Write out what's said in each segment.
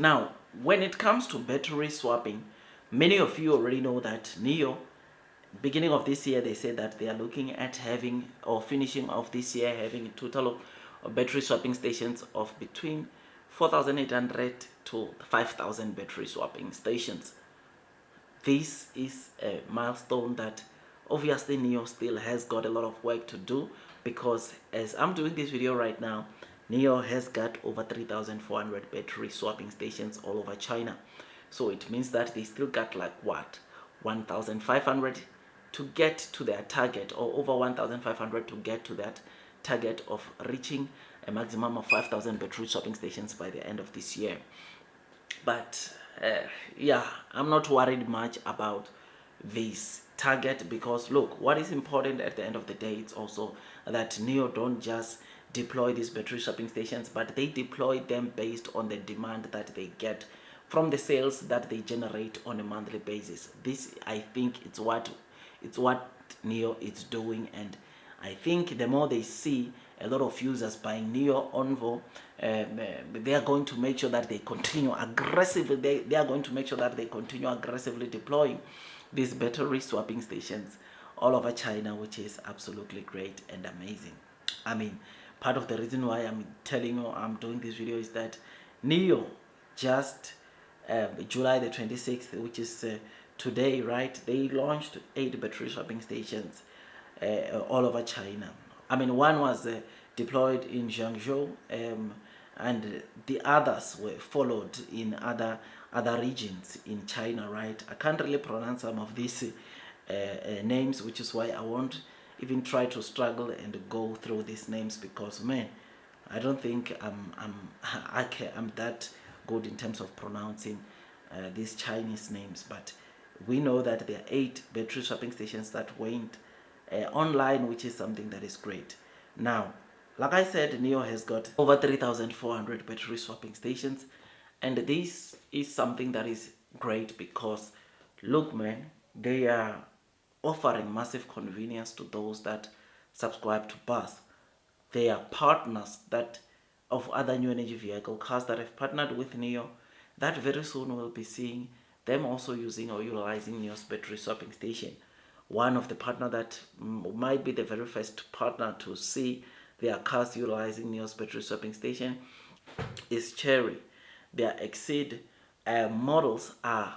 Now, when it comes to battery swapping, many of you already know that Nio, beginning of this year, they said that they are looking at having, or finishing off this year, having a total of battery swapping stations of between 4,800 to 5,000 battery swapping stations. This is a milestone that obviously Nio still has got a lot of work to do, because as I'm doing this video right now, Nio has got over 3,400 battery swapping stations all over China. So it means that they still got like what, 1,500 to get to their target, or over 1,500 to get to that target of reaching a maximum of 5,000 battery swapping stations by the end of this year. But yeah, I'm not worried much about this target, because look, what is important at the end of the day, it's also that Nio don't just deploy these battery swapping stations, but they deploy them based on the demand that they get from the sales that they generate on a monthly basis. This, I think, it's what Nio is doing, and I think the more they see a lot of users buying Nio Onvo, they are going to make sure that they continue aggressively. They are going to make sure that they continue aggressively deploying these battery swapping stations all over China, which is absolutely great and amazing. I mean, part of the reason why I'm telling you I'm doing this video is that Nio just July the 26th, which is today, right? They launched 8 battery swapping stations all over China. I mean, one was deployed in Zhangzhou, and the others were followed in other regions in China, right? I can't really pronounce some of these names, which is why I won't even try to struggle and go through these names, because man, I don't think I'm that good in terms of pronouncing these Chinese names. But we know that there are 8 battery swapping stations that went online, which is something that is great. Now, like I said, Nio has got over 3,400 battery swapping stations, and this is something that is great because, look man, they are offering massive convenience to those that subscribe to bus. They are partners that of other new energy vehicle cars that have partnered with Nio, that very soon we'll be seeing them also using or utilizing Nio's battery swapping station. One of the partner that might be the very first partner to see their cars utilizing Nio's battery swapping station is Chery. Their Exceed models are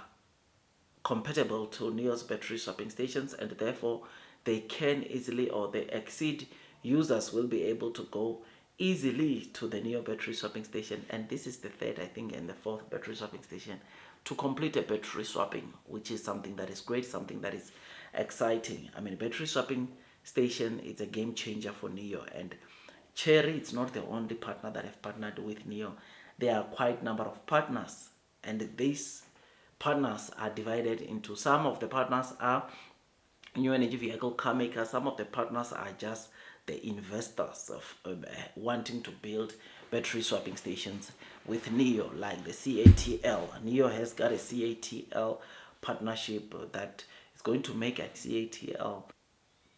compatible to Nio's battery swapping stations, and therefore they can easily, or the Exceed users will be able to go easily to the Nio battery swapping station. And this is the third, I think, and the fourth battery swapping station to complete a battery swapping, which is something that is great, something that is exciting. I mean, battery swapping station is a game changer for Nio, and Chery, it's not the only partner that have partnered with Nio. There are quite a number of partners, and these partners are divided into, some of the partners are new energy vehicle car makers, some of the partners are just the investors of wanting to build battery swapping stations with Nio, like the CATL. Nio has got a CATL partnership that is going to make a CATL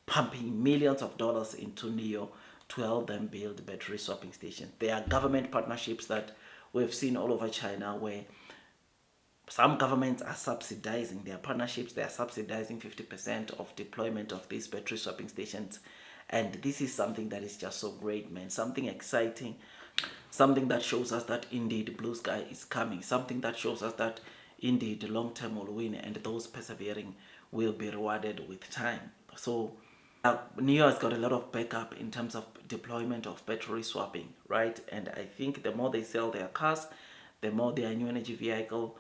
pumping millions of dollars into Nio to help them build battery swapping stations. There are government partnerships that we've seen all over China, where some governments are subsidizing their partnerships. They are subsidizing 50% of deployment of these battery swapping stations. And this is something that is just so great, man. Something exciting. Something that shows us that indeed blue sky is coming. Something that shows us that indeed long term will win, and those persevering will be rewarded with time. So Nio has got a lot of backup in terms of deployment of battery swapping, right? And I think the more they sell their cars, the more their new energy vehicle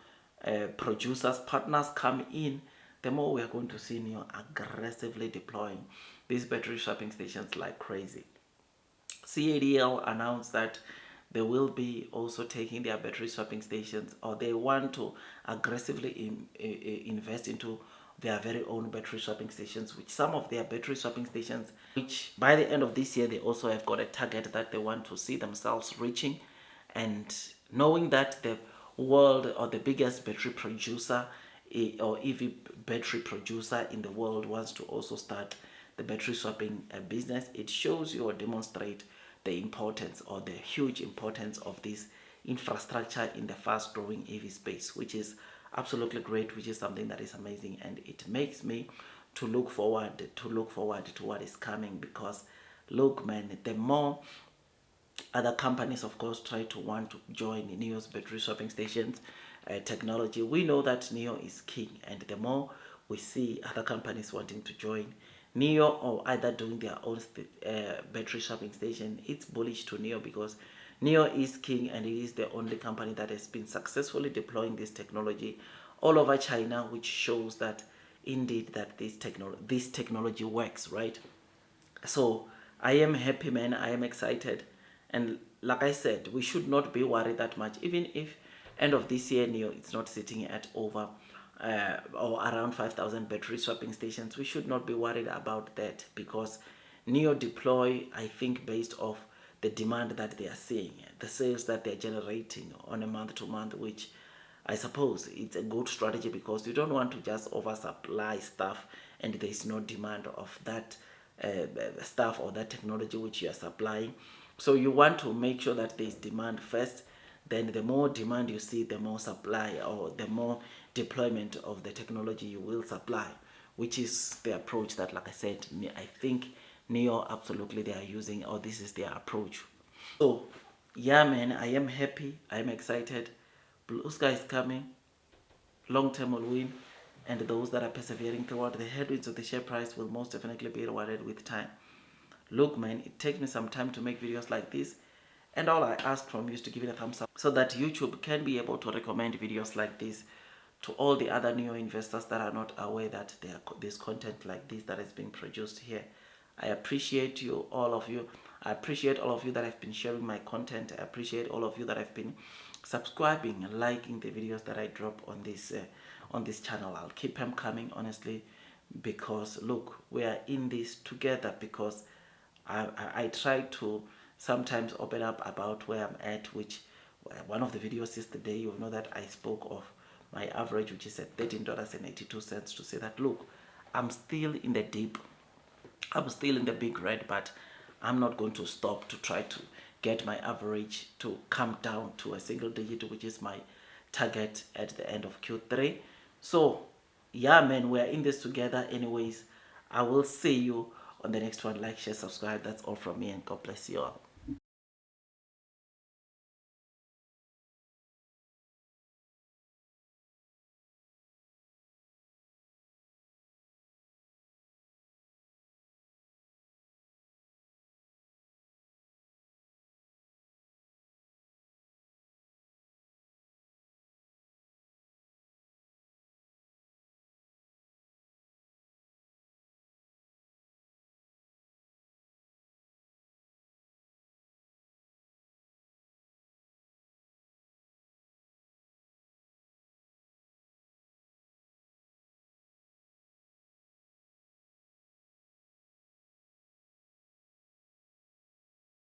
producers, partners come in, the more we are going to see Nio aggressively deploying these battery swapping stations like crazy. CADL announced that they will be also taking their battery swapping stations, or they want to aggressively invest into their very own battery swapping stations, which some of their battery swapping stations, which by the end of this year, they also have got a target that they want to see themselves reaching. And knowing that the world, or the biggest battery producer or EV battery producer in the world, wants to also start the battery swapping business, it shows you or demonstrate the importance, or the huge importance of this infrastructure in the fast growing EV space, which is absolutely great, which is something that is amazing, and it makes me to look forward to what is coming. Because look man, the more other companies of course try to want to join Nio's battery swapping stations technology, we know that Nio is king, and the more we see other companies wanting to join Nio or either doing their own battery swapping station, it's bullish to Nio, because Nio is king and it is the only company that has been successfully deploying this technology all over China, which shows that indeed that this technology works, right? So I am happy man, I am excited, and like I said, we should not be worried that much. Even if end of this year Nio it's not sitting at over or around 5,000 battery swapping stations, we should not be worried about that, because Nio deploy, I think, based off the demand that they are seeing, the sales that they're generating on a month to month, which I suppose it's a good strategy, because you don't want to just oversupply stuff and there is no demand of that stuff or that technology which you are supplying. So you want to make sure that there is demand first, then the more demand you see, the more supply or the more deployment of the technology you will supply, which is the approach that, like I said, I think Nio absolutely they are using, or this is their approach. So yeah man, I am happy, I am excited. Blue sky is coming, long term will win, and those that are persevering throughout the headwinds of the share price will most definitely be rewarded with time. Look man, it takes me some time to make videos like this, and all I ask from you is to give it a thumbs up so that YouTube can be able to recommend videos like this to all the other new investors that are not aware that there's content like this that is being produced here. I appreciate you, all of you. I appreciate all of you that have been sharing my content. I appreciate all of you that have been subscribing and liking the videos that I drop on this channel. I'll keep them coming, honestly, because look, we are in this together. Because I try to sometimes open up about where I'm at, which one of the videos yesterday, you know that I spoke of my average, which is at $13.82, to say that look, I'm still in the deep, I'm still in the big red, but I'm not going to stop to try to get my average to come down to a single digit, which is my target at the end of Q3. So yeah man, we're in this together. Anyways, I will see you on the next one. Like, share, subscribe. That's all from me, and God bless you all.